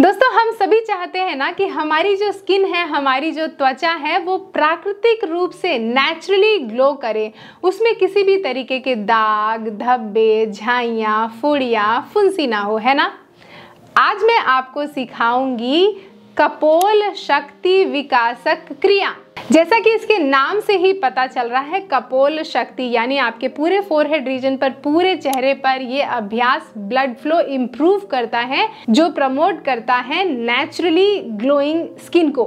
दोस्तों, हम सभी चाहते हैं ना कि हमारी जो स्किन है, हमारी जो त्वचा है, वो प्राकृतिक रूप से नेचुरली ग्लो करे। उसमें किसी भी तरीके के दाग, धब्बे, झाइयाँ, फुड़ियाँ, फुंसी ना हो, है ना। आज मैं आपको सिखाऊंगी कपोल शक्ति विकासक क्रिया। जैसा कि इसके नाम से ही पता चल रहा है, कपोल शक्ति यानी आपके पूरे फोरहेड रीजन पर, पूरे चेहरे पर ये अभ्यास ब्लड फ्लो इंप्रूव करता है, जो प्रमोट करता है नेचुरली ग्लोइंग स्किन को।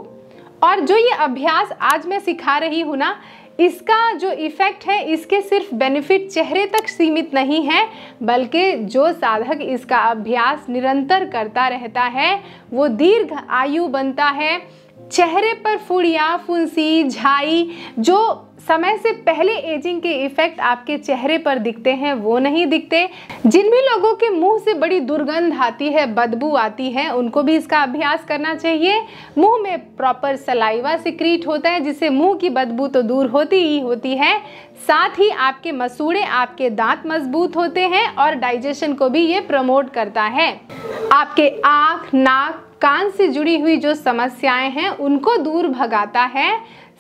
और जो ये अभ्यास आज मैं सिखा रही हूँ ना, इसका जो इफेक्ट है, इसके सिर्फ बेनिफिट चेहरे तक सीमित नहीं है, बल्कि जो साधक इसका अभ्यास निरंतर करता रहता है वो दीर्घ आयु बनता है। चेहरे पर फुड़ियाँ, फुंसी, झाई, जो समय से पहले एजिंग के इफेक्ट आपके चेहरे पर दिखते हैं वो नहीं दिखते। जिन भी लोगों के मुंह से बड़ी दुर्गंध आती है, बदबू आती है, उनको भी इसका अभ्यास करना चाहिए। मुंह में प्रॉपर सलाइवा सिक्रीट होता है, जिससे मुंह की बदबू तो दूर होती ही होती है। साथ ही आपके मसूड़े, आपके दांत मजबूत होते हैं और डाइजेशन को भी ये प्रमोट करता है। आपके आँख, नाक, कान से जुड़ी हुई जो समस्याएं हैं उनको दूर भगाता है।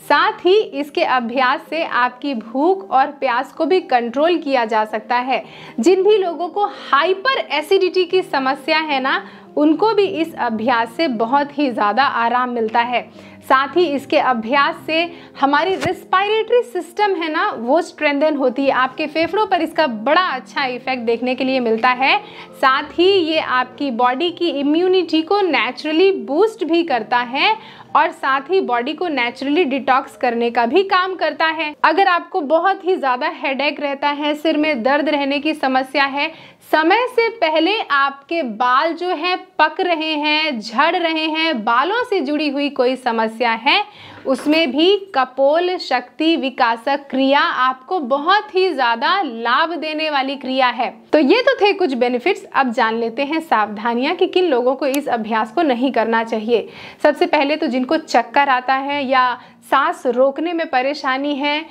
साथ ही इसके अभ्यास से आपकी भूख और प्यास को भी कंट्रोल किया जा सकता है। जिन भी लोगों को हाइपर एसिडिटी की समस्या है ना, उनको भी इस अभ्यास से बहुत ही ज़्यादा आराम मिलता है। साथ ही इसके अभ्यास से हमारी रेस्पिरेटरी सिस्टम है ना, वो स्ट्रेंथन होती है। आपके फेफड़ों पर इसका बड़ा अच्छा इफेक्ट देखने के लिए मिलता है। साथ ही ये आपकी बॉडी की इम्यूनिटी को नेचुरली बूस्ट भी करता है और साथ ही बॉडी को नेचुरली डिटॉक्स करने का भी काम करता है। अगर आपको बहुत ही ज़्यादा हेडेक रहता है, सिर में दर्द रहने की समस्या है, समय से पहले आपके बाल जो हैं पक रहे हैं, झड़ रहे हैं, बालों से जुड़ी हुई कोई समस्या है, उसमें भी कपोल शक्ति विकासक क्रिया आपको बहुत ही ज़्यादा लाभ देने वाली क्रिया है। तो ये तो थे कुछ बेनिफिट्स। अब जान लेते हैं सावधानियां कि किन लोगों को इस अभ्यास को नहीं करना चाहिए। सबसे पहले तो जिनको चक्कर आता है या सांस रोकने में परेशानी है,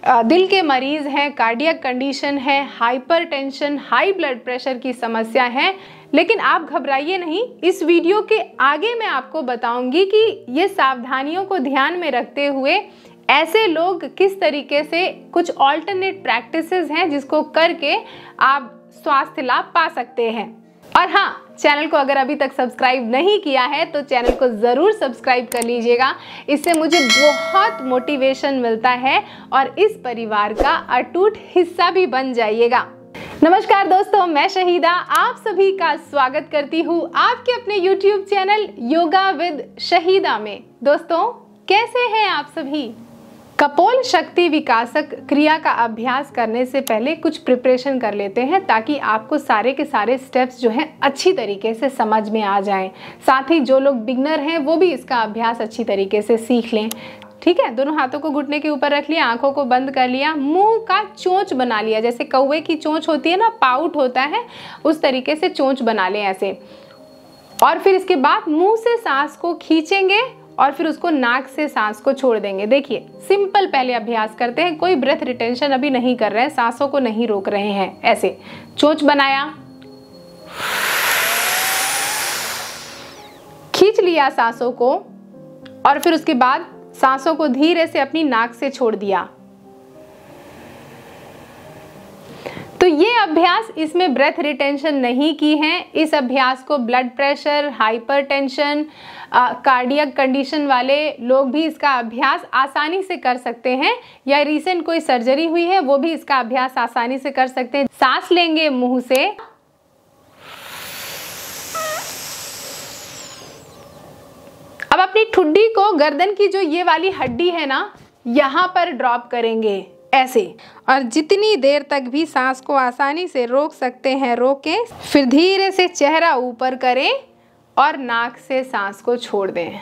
दिल के मरीज हैं, कार्डियक कंडीशन है, हाइपरटेंशन, हाई ब्लड प्रेशर की समस्या है, लेकिन आप घबराइए नहीं। इस वीडियो के आगे मैं आपको बताऊंगी कि ये सावधानियों को ध्यान में रखते हुए ऐसे लोग किस तरीके से कुछ ऑल्टरनेट प्रैक्टिसेस हैं जिसको करके आप स्वास्थ्य लाभ पा सकते हैं। और हाँ, चैनल को अगर अभी तक सब्सक्राइब नहीं किया है तो चैनल को ज़रूर सब्सक्राइब कर लीजिएगा। इससे मुझे बहुत मोटिवेशन मिलता है और इस परिवार का अटूट हिस्सा भी बन जाइएगा। नमस्कार दोस्तों, मैं शहीदा आप सभी का स्वागत करती हूँ आपके अपने YouTube channel yoga with Shahida में। दोस्तों, कैसे हैं आप सभी? कपोल शक्ति विकासक क्रिया का अभ्यास करने से पहले कुछ प्रिपरेशन कर लेते हैं, ताकि आपको सारे के सारे स्टेप्स जो हैं अच्छी तरीके से समझ में आ जाएं। साथ ही जो लोग बिगनर हैं वो भी इसका अभ्यास अच्छी तरीके से सीख लें। ठीक है, दोनों हाथों को घुटने के ऊपर रख लिया, आंखों को बंद कर लिया, मुंह का चोंच बना लिया। जैसे कौवे की चोंच होती है ना, पाउट होता है, उस तरीके से चोंच बना लें ऐसे। और फिर इसके बाद मुंह से सांस को खींचेंगे और फिर उसको नाक से सांस को छोड़ देंगे। देखिए, सिंपल पहले अभ्यास करते हैं, कोई ब्रेथ रिटेंशन अभी नहीं कर रहे हैं, सांसों को नहीं रोक रहे हैं। ऐसे चोंच बनाया, खींच लिया सांसों को और फिर उसके बाद सांसों को धीरे से अपनी नाक से छोड़ दिया। तो ये अभ्यास, इसमें ब्रेथ रिटेंशन नहीं की है। इस अभ्यास को blood pressure, hypertension, cardiac condition वाले लोग भी इसका अभ्यास आसानी से कर सकते हैं, या रिसेंट कोई सर्जरी हुई है वो भी इसका अभ्यास आसानी से कर सकते हैं। सांस लेंगे मुंह से, अब अपनी ठुड्डी को गर्दन की जो ये वाली हड्डी है ना, यहाँ पर ड्रॉप करेंगे ऐसे, और जितनी देर तक भी सांस को आसानी से रोक सकते हैं रोकें। फिर धीरे से चेहरा ऊपर करें और नाक से सांस को छोड़ दें।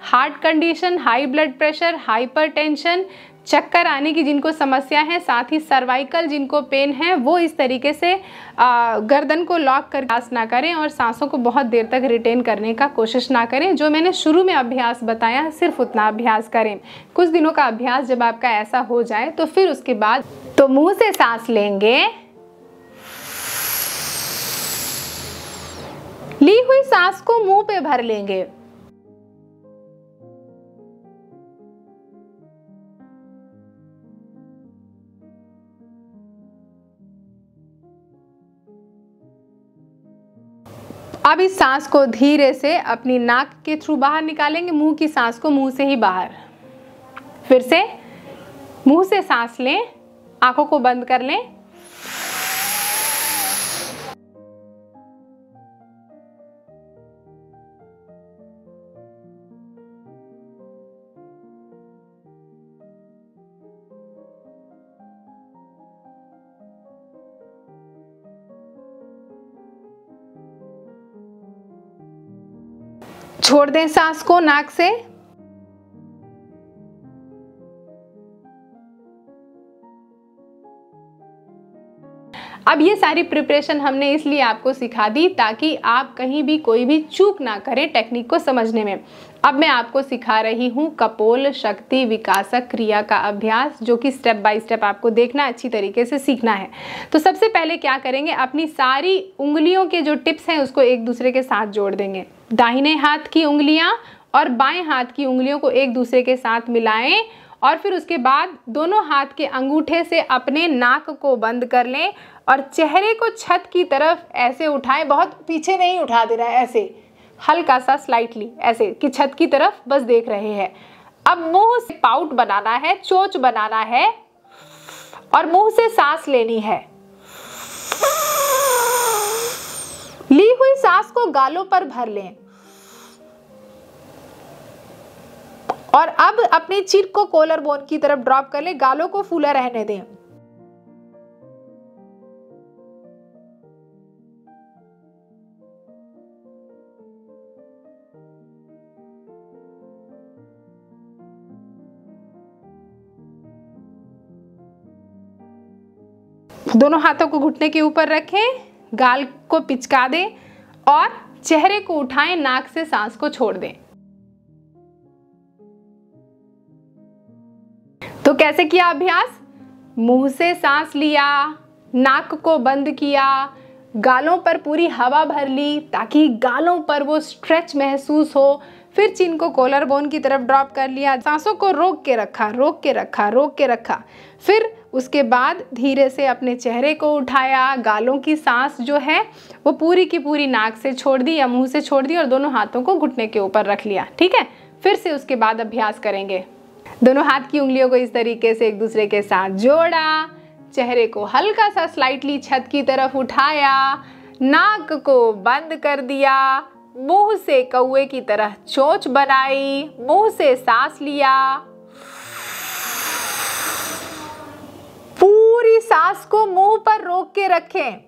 Heart condition, high blood pressure, hypertension, चक्कर आने की जिनको समस्या है, साथ ही सर्वाइकल जिनको पेन है, वो इस तरीके से गर्दन को लॉक कर सांस ना करें और सांसों को बहुत देर तक रिटेन करने का कोशिश ना करें। जो मैंने शुरू में अभ्यास बताया, सिर्फ उतना अभ्यास करें। कुछ दिनों का अभ्यास जब आपका ऐसा हो जाए तो फिर उसके बाद तो मुंह से सांस लेंगे, ली हुई सांस को मुंह पे भर लेंगे। अब इस सांस को धीरे से अपनी नाक के थ्रू बाहर निकालेंगे, मुंह की सांस को मुंह से ही बाहर। फिर से मुंह से सांस लें, आंखों को बंद कर लें। छोड़ दें सांस को नाक से। अब ये सारी प्रिपरेशन हमने इसलिए आपको सिखा दी ताकि आप कहीं भी कोई भी चूक ना करें टेक्निक को समझने में। अब मैं आपको सिखा रही हूँ कपोल शक्ति विकासक क्रिया का अभ्यास, जो कि स्टेप बाय स्टेप आपको देखना, अच्छी तरीके से सीखना है। तो सबसे पहले क्या करेंगे, अपनी सारी उंगलियों के जो टिप्स हैं उसको एक दूसरे के साथ जोड़ देंगे। दाहिने हाथ की उंगलियां और बाएं हाथ की उंगलियों को एक दूसरे के साथ मिलाएं और फिर उसके बाद दोनों हाथ के अंगूठे से अपने नाक को बंद कर लें और चेहरे को छत की तरफ ऐसे उठाएं। बहुत पीछे नहीं उठा दे रहा है, ऐसे हल्का सा स्लाइटली, ऐसे कि छत की तरफ बस देख रहे हैं। अब मुंह से पाउट बनाना है, चोंच बनाना है और मुंह से सांस लेनी है। ली हुई सांस को गालों पर भर लें और अब अपनी चीर को कॉलर बोन की तरफ ड्रॉप कर लें, गालों को फूला रहने दें। दोनों हाथों को घुटने के ऊपर रखें, गाल को पिचका दें और चेहरे को उठाएं, नाक से सांस को छोड़ दें। तो कैसे किया अभ्यास? मुंह से सांस लिया, नाक को बंद किया, गालों पर पूरी हवा भर ली ताकि गालों पर वो स्ट्रेच महसूस हो। फिर चिन को कॉलर बोन की तरफ ड्रॉप कर लिया, सांसों को रोक के रखा, रोक के रखा, रोक के रखा। फिर उसके बाद धीरे से अपने चेहरे को उठाया, गालों की सांस जो है वो पूरी की पूरी नाक से छोड़ दी या मुंह से छोड़ दी और दोनों हाथों को घुटने के ऊपर रख लिया। ठीक है, फिर से उसके बाद अभ्यास करेंगे। दोनों हाथ की उंगलियों को इस तरीके से एक दूसरे के साथ जोड़ा, चेहरे को हल्का सा स्लाइटली छत की तरफ उठाया, नाक को बंद कर दिया, मुंह से कौवे की तरह चोंच बनाई, मुंह से सांस लिया, पूरी सांस को मुंह पर रोक के रखें।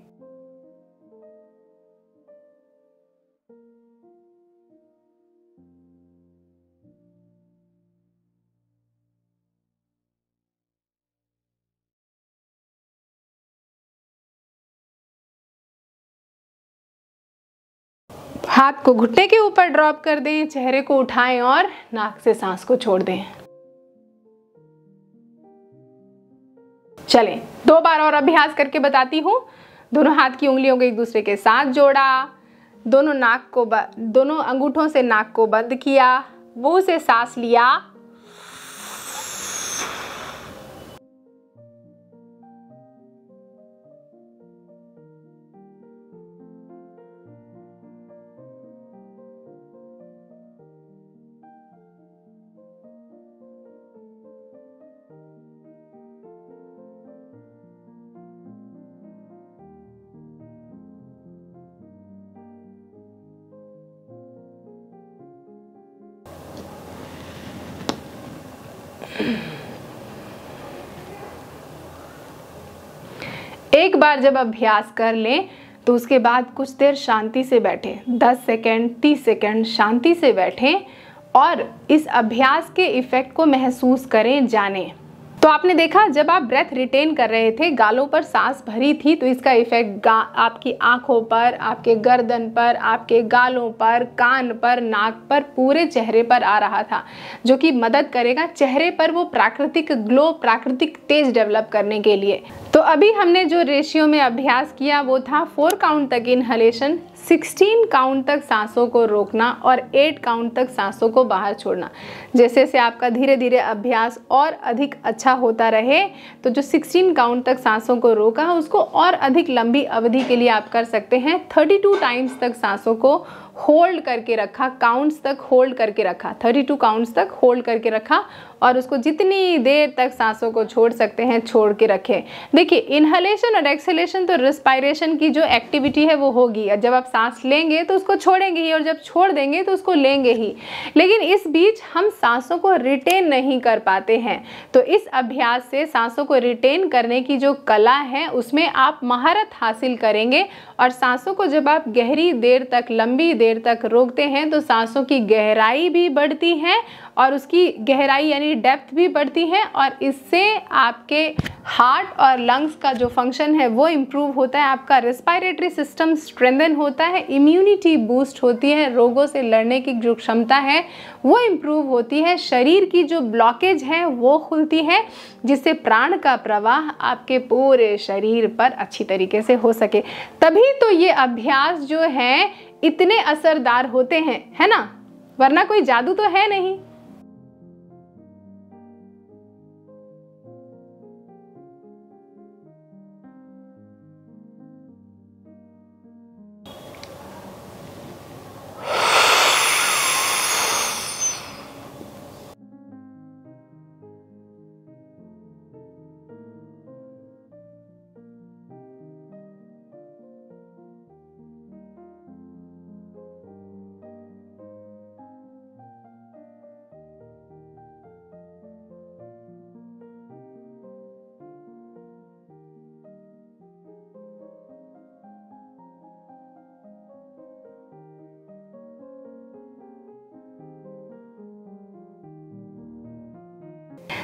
हाथ को घुटने के ऊपर ड्रॉप कर दें, चेहरे को उठाएं और नाक से सांस को छोड़ दें। चलें, 2 बार और अभ्यास करके बताती हूँ। दोनों हाथ की उंगलियों को एक दूसरे के साथ जोड़ा, दोनों अंगूठों से नाक को बंद किया, मुंह से सांस लिया, एक बार जब अभ्यास कर लें तो उसके बाद कुछ देर शांति से बैठें, 10 सेकेंड 30 सेकेंड शांति से बैठें और इस अभ्यास के इफेक्ट को महसूस करें, जानें। तो आपने देखा जब आप ब्रेथ रिटेन कर रहे थे, गालों पर सांस भरी थी, तो इसका इफेक्ट आपकी आंखों पर, आपके गर्दन पर, आपके गालों पर, कान पर, नाक पर, पूरे चेहरे पर आ रहा था, जो कि मदद करेगा चेहरे पर वो प्राकृतिक ग्लो, प्राकृतिक तेज डेवलप करने के लिए। तो अभी हमने जो रेशियो में अभ्यास किया वो था 4 काउंट तक इनहलेशन, 16 काउंट तक सांसों को रोकना और 8 काउंट तक सांसों को बाहर छोड़ना। जैसे जैसे आपका धीरे धीरे अभ्यास और अधिक अच्छा होता रहे तो जो 16 काउंट तक सांसों को रोका उसको और अधिक लंबी अवधि के लिए आप कर सकते हैं। 32 टाइम्स तक सांसों को होल्ड करके रखा, काउंट्स तक होल्ड करके रखा, 32 काउंट्स तक होल्ड करके रखा और उसको जितनी देर तक सांसों को छोड़ सकते हैं छोड़ के रखें। देखिए, इनहलेशन और एक्सहेलेशन तो रिस्पायरेशन की जो एक्टिविटी है वो होगी। जब आप सांस लेंगे तो उसको छोड़ेंगे ही और जब छोड़ देंगे तो उसको लेंगे ही, लेकिन इस बीच हम सांसों को रिटेन नहीं कर पाते हैं। तो इस अभ्यास से सांसों को रिटेन करने की जो कला है उसमें आप महारत हासिल करेंगे और सांसों को जब आप गहरी देर तक, लंबी देर तक रोकते हैं तो सांसों की गहराई भी बढ़ती है और उसकी गहराई यानी डेप्थ भी बढ़ती है और इससे आपके हार्ट और लंग्स का जो फंक्शन है वो इम्प्रूव होता है, आपका रेस्पिरेटरी सिस्टम स्ट्रेंथन होता है, इम्यूनिटी बूस्ट होती है, रोगों से लड़ने की जो क्षमता है वो इम्प्रूव होती है, शरीर की जो ब्लॉकेज है वो खुलती है, जिससे प्राण का प्रवाह आपके पूरे शरीर पर अच्छी तरीके से हो सके। तभी तो ये अभ्यास जो है इतने असरदार होते हैं, है ना, वरना कोई जादू तो है नहीं।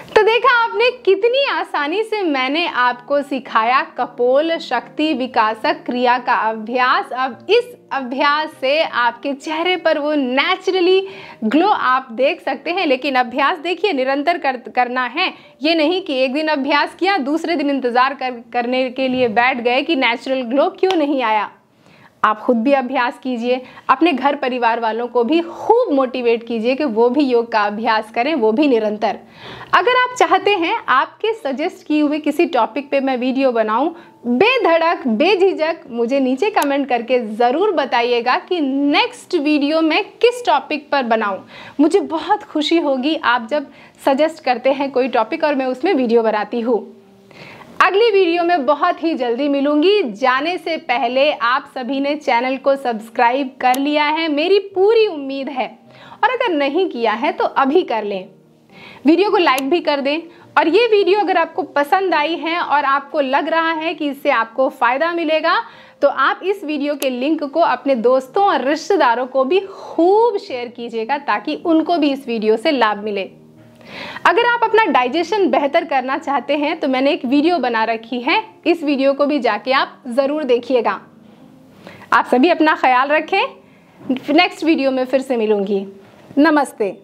तो देखा आपने कितनी आसानी से मैंने आपको सिखाया कपोल शक्ति विकासक क्रिया का अभ्यास। अब इस अभ्यास से आपके चेहरे पर वो नेचुरली ग्लो आप देख सकते हैं, लेकिन अभ्यास देखिए निरंतर करना है। ये नहीं कि एक दिन अभ्यास किया दूसरे दिन इंतज़ार करने के लिए बैठ गए कि नेचुरल ग्लो क्यों नहीं आया। आप खुद भी अभ्यास कीजिए, अपने घर परिवार वालों को भी खूब मोटिवेट कीजिए कि वो भी योग का अभ्यास करें, वो भी निरंतर। अगर आप चाहते हैं आपके सजेस्ट किए हुए किसी टॉपिक पे मैं वीडियो बनाऊं, बेधड़क बेझिझक मुझे नीचे कमेंट करके ज़रूर बताइएगा कि नेक्स्ट वीडियो मैं किस टॉपिक पर बनाऊं। मुझे बहुत खुशी होगी आप जब सजेस्ट करते हैं कोई टॉपिक और मैं उसमें वीडियो बनाती हूँ। अगली वीडियो में बहुत ही जल्दी मिलूंगी। जाने से पहले आप सभी ने चैनल को सब्सक्राइब कर लिया है, मेरी पूरी उम्मीद है, और अगर नहीं किया है तो अभी कर लें। वीडियो को लाइक भी कर दें और ये वीडियो अगर आपको पसंद आई है और आपको लग रहा है कि इससे आपको फ़ायदा मिलेगा तो आप इस वीडियो के लिंक को अपने दोस्तों और रिश्तेदारों को भी खूब शेयर कीजिएगा ताकि उनको भी इस वीडियो से लाभ मिले। अगर आप अपना डाइजेशन बेहतर करना चाहते हैं तो मैंने एक वीडियो बना रखी है, इस वीडियो को भी जाके आप ज़रूर देखिएगा। आप सभी अपना ख्याल रखें। नेक्स्ट वीडियो में फिर से मिलूंगी। नमस्ते।